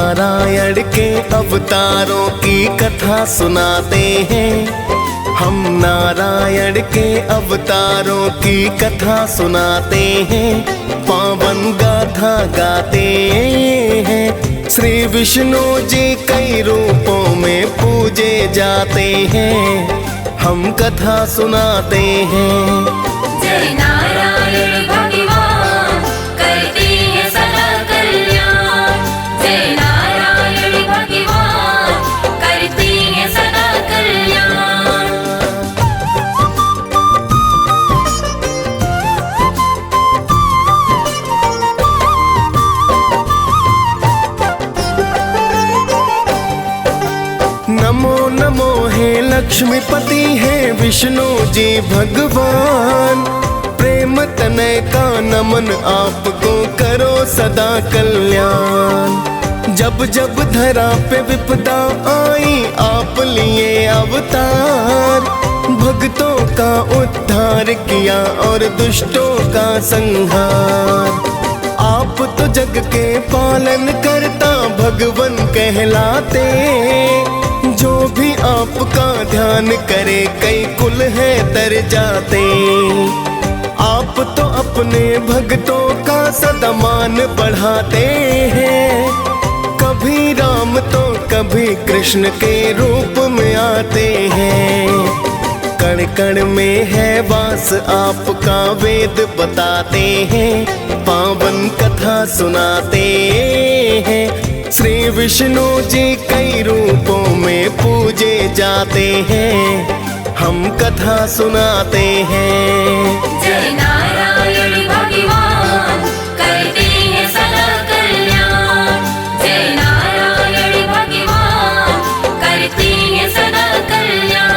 नारायण के अवतारों की कथा सुनाते हैं। हम नारायण के अवतारों की कथा सुनाते हैं, पावन गाथा गाते हैं। श्री विष्णु जी कई रूपों में पूजे जाते हैं, हम कथा सुनाते हैं। जय नारायण भगवान करते हैं सदा कल्याण। जय नारायण भगवान करते हैं सदा कल्याण। नमो नमो हे लक्ष्मीपति है विष्णु जी भगवान। प्रेम तनय का नमन आपको करो सदा कल्याण। जब जब धरा पे विपदा आई आप लिए अवतार। भक्तों का उद्धार किया और दुष्टों का संहार। आप तो जग के पालन करता भगवन कहलाते। जो भी आपका ध्यान करे कई कुल है तर जाते। आप तो अपने भक्तों का सदा मान बढ़ाते हैं। कभी राम तो कभी कृष्ण के रूप में आते हैं। कण कण में है वास आपका वेद बताते हैं, पावन कथा सुनाते हैं। श्री विष्णु जी कई रूपों में पूजे जाते हैं, हम कथा सुनाते हैं। जय नारायण भगवान करते हैं सदा कल्याण। जय नारायण भगवान करते हैं सदा कल्याण।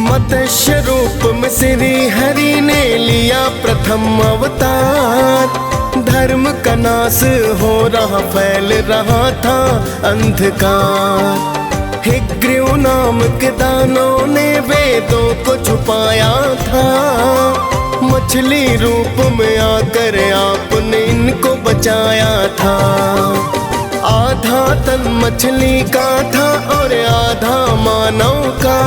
मत्स्य रूप में श्री हरि ने लिया प्रथम अवतार। धर्म का नाश हो रहा फैल रहा था अंधकार। हिग्रीव नाम के दानों ने वेदों को छुपाया था। मछली रूप में आकर आपने इनको बचाया था। आधा तन मछली का था और आधा मानव का।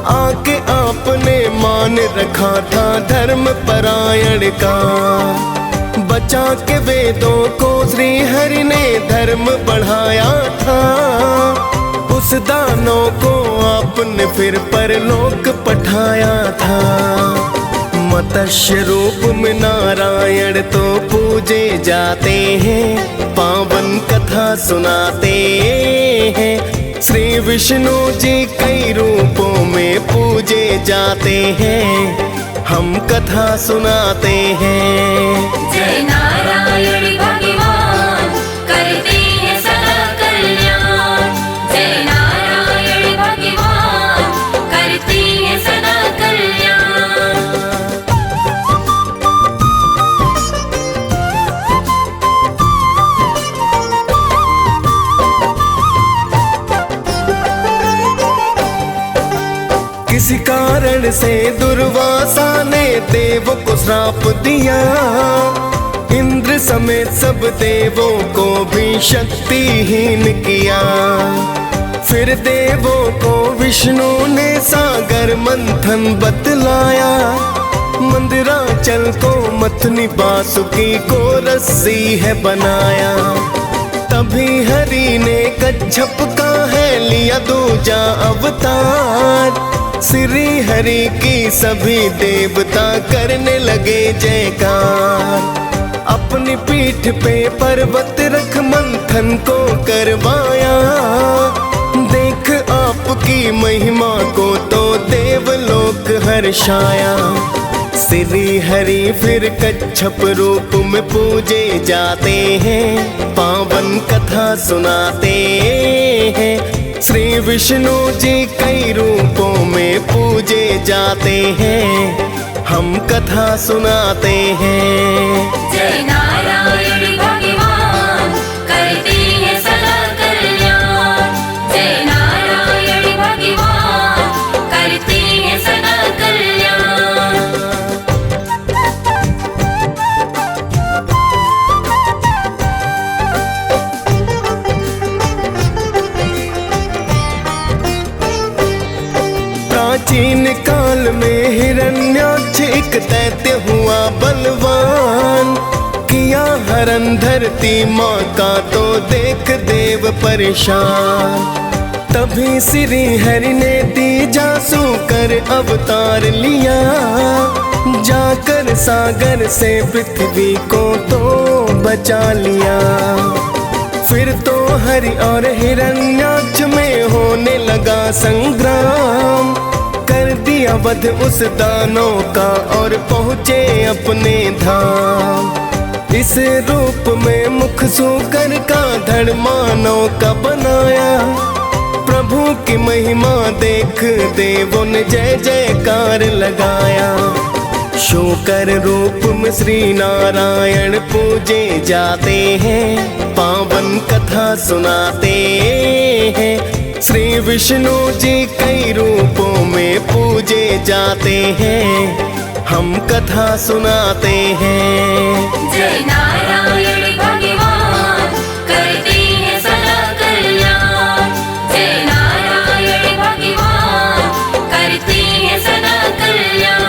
आके आपने मान रखा था धर्म परायण का। बचा के वेदों को श्री हरि ने धर्म बढ़ाया था। उस दानों को आपने फिर परलोक पठाया था। मत्स्य रूप में नारायण तो पूजे जाते हैं, पावन कथा सुनाते हैं। श्री विष्णु जी कई रूपों में पूजे जाते हैं, हम कथा सुनाते हैं। जय नारायण भगवान करते हैं सदा कल्याण। जय नारायण भगवान करते हैं सदा कल्याण। किसी कारण से दुर्वासा ने देव को श्राप दिया। इंद्र समेत सब देवों को भी शक्तिहीन किया। फिर देवों को विष्णु ने सागर मंथन बतलाया। मंदिराचल को मथनी बासुकी को रस्सी है बनाया। तभी हरि ने कच्छप का है लिया दूजा अवतार। श्री हरि की सभी देवता करने लगे जयकार। अपनी पीठ पे पर्वत रख मंथन को करवाया। देख आपकी महिमा को तो देवलोक हर्षाया। श्री हरि फिर कच्छप रूप में पूजे जाते हैं, पावन कथा सुनाते हैं। श्री विष्णु जी कई रूपों में पूजे जाते हैं, हम कथा सुनाते हैं। जय नारायण भगवान करते हैं सदा कल्याण। जय नारायण धरन धरती माँ का तो देख देव परेशान। तभी श्री हरि ने तीजासु कर अवतार लिया, जाकर सागर से पृथ्वी को तो बचा लिया। फिर तो हरि और हिरण्याक्ष में होने लगा संग्राम, कर दिया वध उस दानव का और पहुँचे अपने धाम। इस रूप में मुख सूकर का धड़ मानव का बनाया, प्रभु की महिमा देख देवों ने जय जयकार लगाया। शूकर रूप में श्री नारायण पूजे जाते हैं, पावन कथा सुनाते हैं। श्री विष्णु जी कई रूपों में पूजे जाते हैं, हम कथा सुनाते हैं। जय नारायण भगवान करते हैं सदा कल्याण। जय नारायण भगवान करते हैं सदा कल्याण।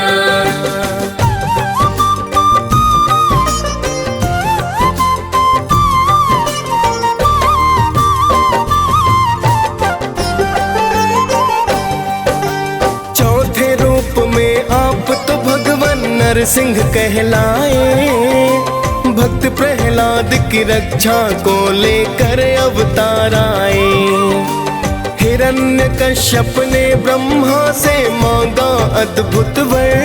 चौथे रूप में आप तो भगवान नरसिंह कहलाए, भक्त प्रहलाद की रक्षा को लेकर अवतार आए। हिरण्यकश्यप ने ब्रह्मा से मांगा अद्भुत वर,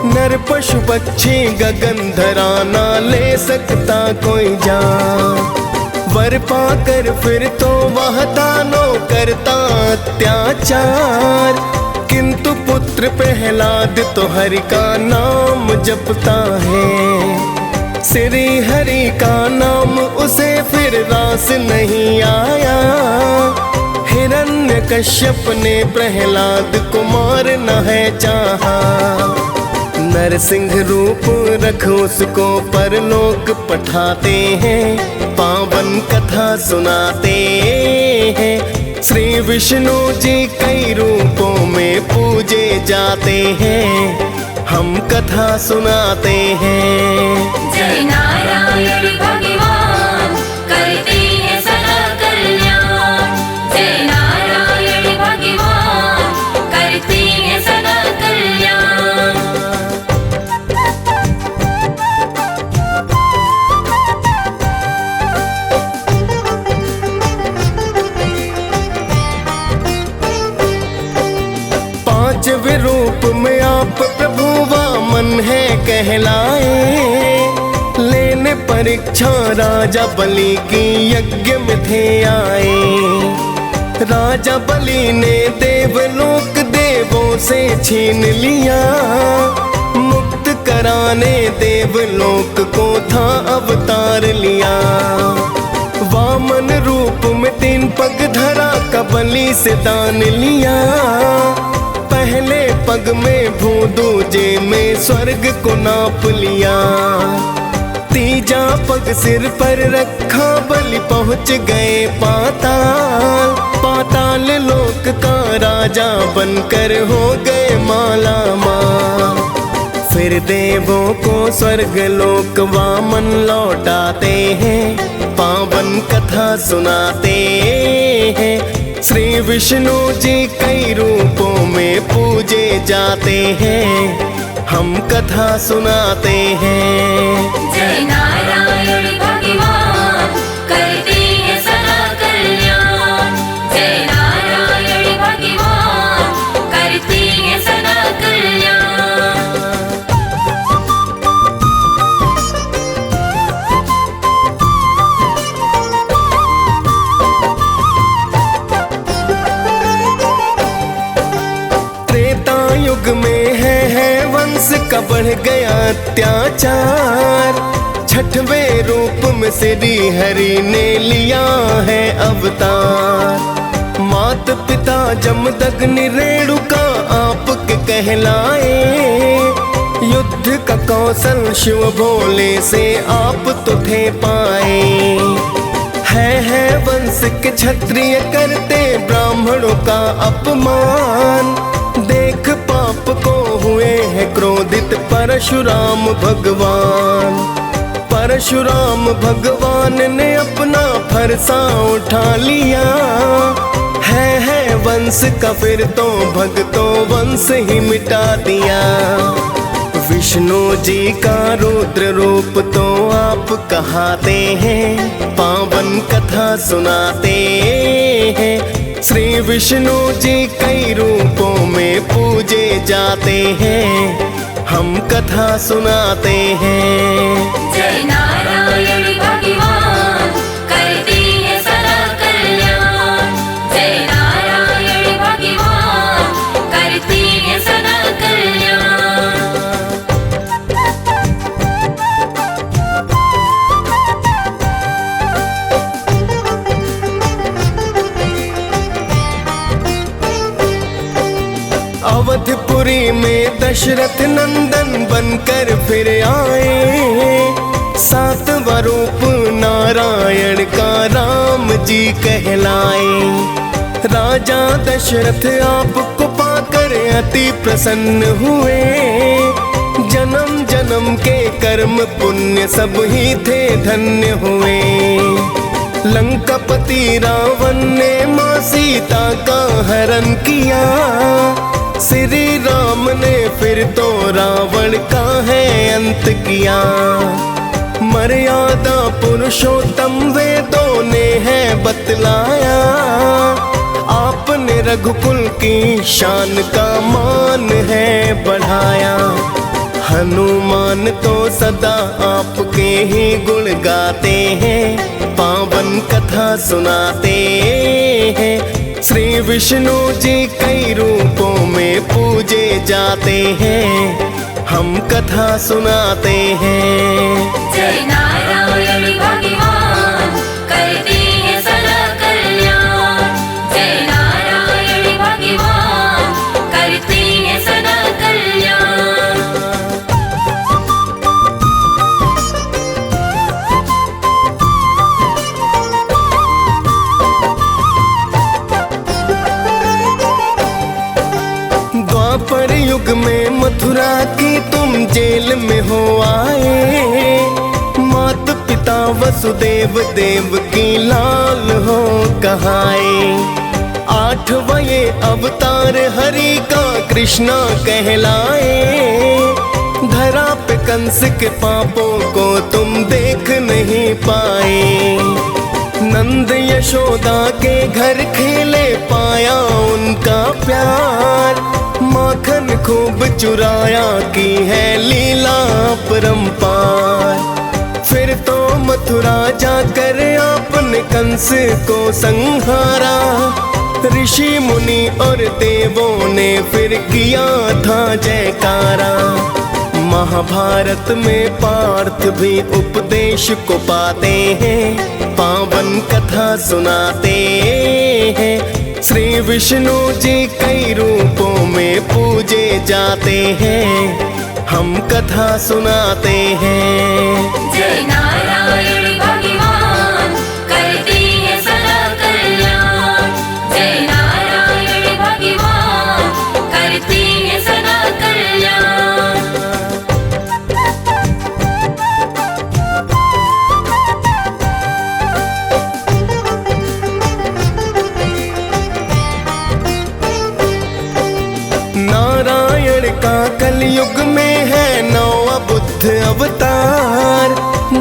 नर पशु पक्षी गगन धरा ना ले सकता कोई जान। वर पाकर फिर तो वह दानों करता अत्याचार, किंतु पुत्र प्रहलाद तो हरि का नाम जपता है। श्री हरि का नाम उसे फिर रास नहीं आया, हिरण्यकश्यप ने प्रहलाद को मारना है चाहा। नरसिंह रूप रख उसको परलोक पठाते हैं, पावन कथा सुनाते हैं। श्री विष्णु जी कई रूपों में पूजे जाते हैं, हम कथा सुनाते हैं। जय नारायण भगवान करते हैं सदा कल्याण। जय नारायण भगवान करते हैं सदा कल्याण। पांचवें रूप में आप प्रभु वामन है कहलाए, लेने परीक्षा राजा बलि की यज्ञ में थे आए। राजा बलि ने देवलोक देवों से छीन लिया, मुक्त कराने देवलोक को था अवतार लिया। वामन रूप में 3 पग धरा का बलि से दान लिया, पहले पग में भू दूजे में स्वर्ग को नाप लिया। तीजा पग सिर पर रखा बलि पहुँच गए पाताल, पाताल लोक का राजा बनकर हो गए माला माल। फिर देवों को स्वर्ग लोक वामन लौटाते हैं, पावन कथा सुनाते हैं। श्री विष्णु जी कई रूपों में पूजे जाते हैं, हम कथा सुनाते हैं। जय नारायण भगवान करते हैं सदा कल्याण। जय नारायण भगवान करते हैं सदा कल्याण। युग में है वंश का बढ़ गया अत्याचार, छठवें रूप में श्री हरि ने लिया है अवतार। मात पिता जमदग्नि रेणुका आपके कहलाए, युद्ध का कौशल शिव भोले से आप तो थे पाए। है वंश के क्षत्रिय करते ब्राह्मणों का अपमान, देख पाप को हुए हैं क्रोधित परशुराम भगवान। परशुराम भगवान ने अपना फरसा उठा लिया। है वंश का फिर तो भक्तों वंश ही मिटा दिया। विष्णु जी का रुद्र रूप तो आप कहाते हैं, पावन कथा सुनाते हैं। श्री विष्णु जी कई रूपों में पूजे जाते हैं, हम कथा सुनाते हैं। जय नारायण भगवान करते हैं सदा कल्याण। जय नारायण भगवान करते हैं सदा कल्याण। अवधपुरी में दशरथ नंदन बनकर फिर आए। सातवां रूप नारायण का राम जी कहलाए। राजा दशरथ आपको पाकर अति प्रसन्न हुए। जन्म जन्म के कर्म पुण्य सब ही थे धन्य हुए। लंकापति रावण ने मां सीता का हरण किया। श्री राम ने फिर तो रावण का है अंत किया। मर्यादा पुरुषोत्तम वेदों ने है बतलाया। आपने रघुकुल की शान का मान है बढ़ाया। हनुमान तो सदा आपके ही गुण गाते हैं, पावन कथा सुनाते हैं। श्री विष्णु जी कई रूपों में पूजे जाते हैं, हम कथा सुनाते हैं। जय नारायण भगवान करते हैं सदा कल्याण। जय नारायण भगवान करते हैं सदा कल्याण। द्वापर युग में मथुरा की तुम जेल में हो आए। मात पिता वसुदेव देव की लाल हो कहाए। 8वां ये अवतार हरि का कृष्णा कहलाए। धरा पे कंस के पापों को तुम देख नहीं पाए। नंद यशोदा के घर खेले पाया उनका प्यार। माखन खूब चुराया की है लीला परंपार। फिर तो मथुरा जाकर आपने कंस को संहारा। ऋषि मुनि और देवों ने फिर किया था जयकारा। महाभारत में पार्थ भी उपदेश को पाते हैं, पावन कथा सुनाते हैं। श्री विष्णु जी कई रूपों में पूजे जाते हैं, हम कथा सुनाते हैं। जय नारायण भगवान करते हैं सदा कल्याण। जय नारायण भगवान करते हैं सदा कल्याण। नारायण का कलयुग में है 9वां बुद्ध अवतार।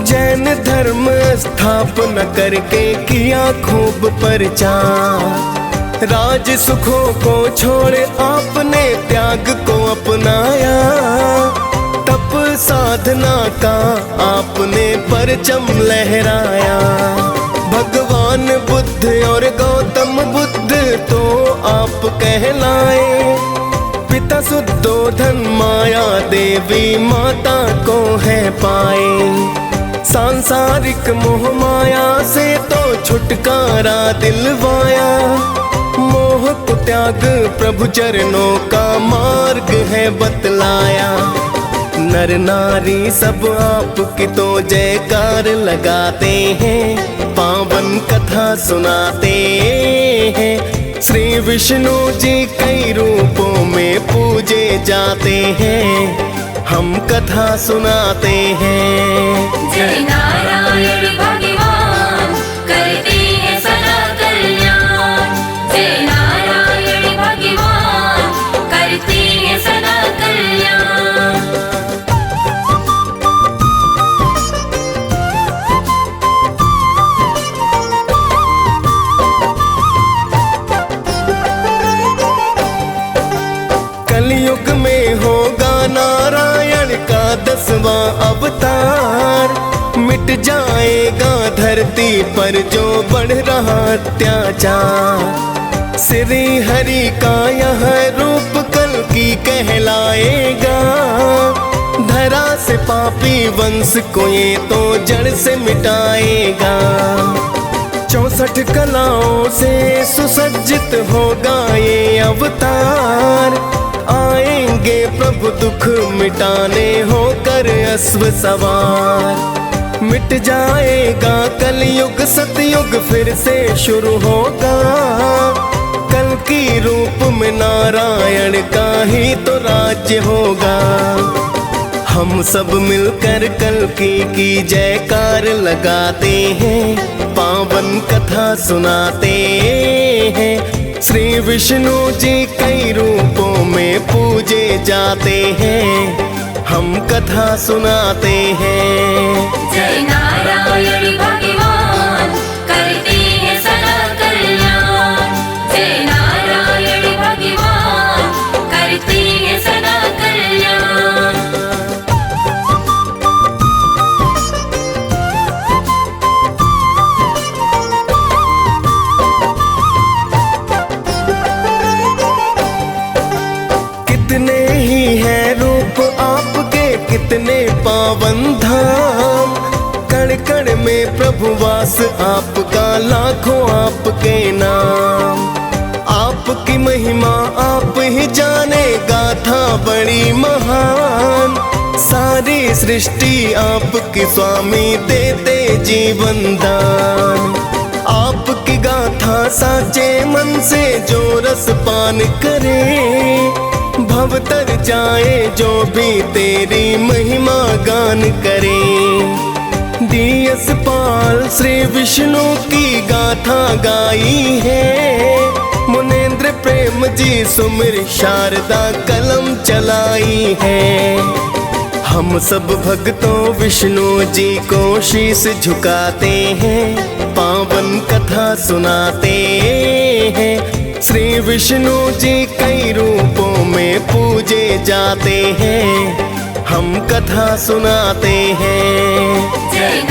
जैन धर्म स्थापना करके किया खूब प्रचार। राज सुखों को छोड़ आपने त्याग को अपनाया। तप साधना का आपने परचम लहराया। भगवान बुद्ध और गौतम बुद्ध तो आप कहलाए। पिता सुद्धोधन माया देवी माता को है पाए। सांसारिक मोह माया से तो छुटकारा दिलवाया। मोह को त्याग प्रभु चरणों का मार्ग है बतलाया। नर नारी सब आपकी तो जयकार लगाते हैं, पावन कथा सुनाते हैं। श्री विष्णु जी कई रूपों में पूजे जाते हैं, हम कथा सुनाते हैं। जय नारायण भगवान करते हैं सदा कल्याण। जय नारायण भगवान करते हैं सदा कल्याण। कलयुग में होगा नारायण का 10वां अवतार। मिट जाएगा धरती पर जो बढ़ रहा अत्याचार। श्री हरि का यह रूप कल्कि कहलाएगा। धरा से पापी वंश को ये तो जड़ से मिटाएगा। 64 कलाओं से सुसज्जित होगा ये अवतार। आएंगे प्रभु दुख मिटाने होकर अश्व सवार। मिट जाएगा कलयुग सतयुग फिर से शुरू होगा। कल की रूप में नारायण का ही तो राज्य होगा। हम सब मिलकर कल्कि की जयकार लगाते हैं। पावन कथा सुनाते हैं। श्री विष्णु जी कई रूपों में पूजे जाते हैं। हम कथा सुनाते हैं। जय नारायण भगवान करते हैं सदा कल्याण। जय नारायण भगवान करते हैं सदा कल्याण। कितने ही हैं रूप आपके कितने पावन धाम। कण कण में प्रभु वास आपका लाखों आपके नाम। आपकी महिमा आप ही जाने गाथा बड़ी महान। सारी सृष्टि आपकी स्वामी देते जीवन दान। आपकी गाथा साचे मन से जो रस पान करे। भव तर जाए जो भी तेरी महिमा गान करे। डीएस पाल श्री विष्णु की गाथा गाई है। मुनेंद्र प्रेम जी सुमिर शारदा कलम चलाई है। हम सब भक्तों विष्णु जी को शीश झुकाते हैं। पावन कथा सुनाते हैं। श्री विष्णु जी कई रूपों में पूजे जाते हैं। हम कथा सुनाते हैं। जय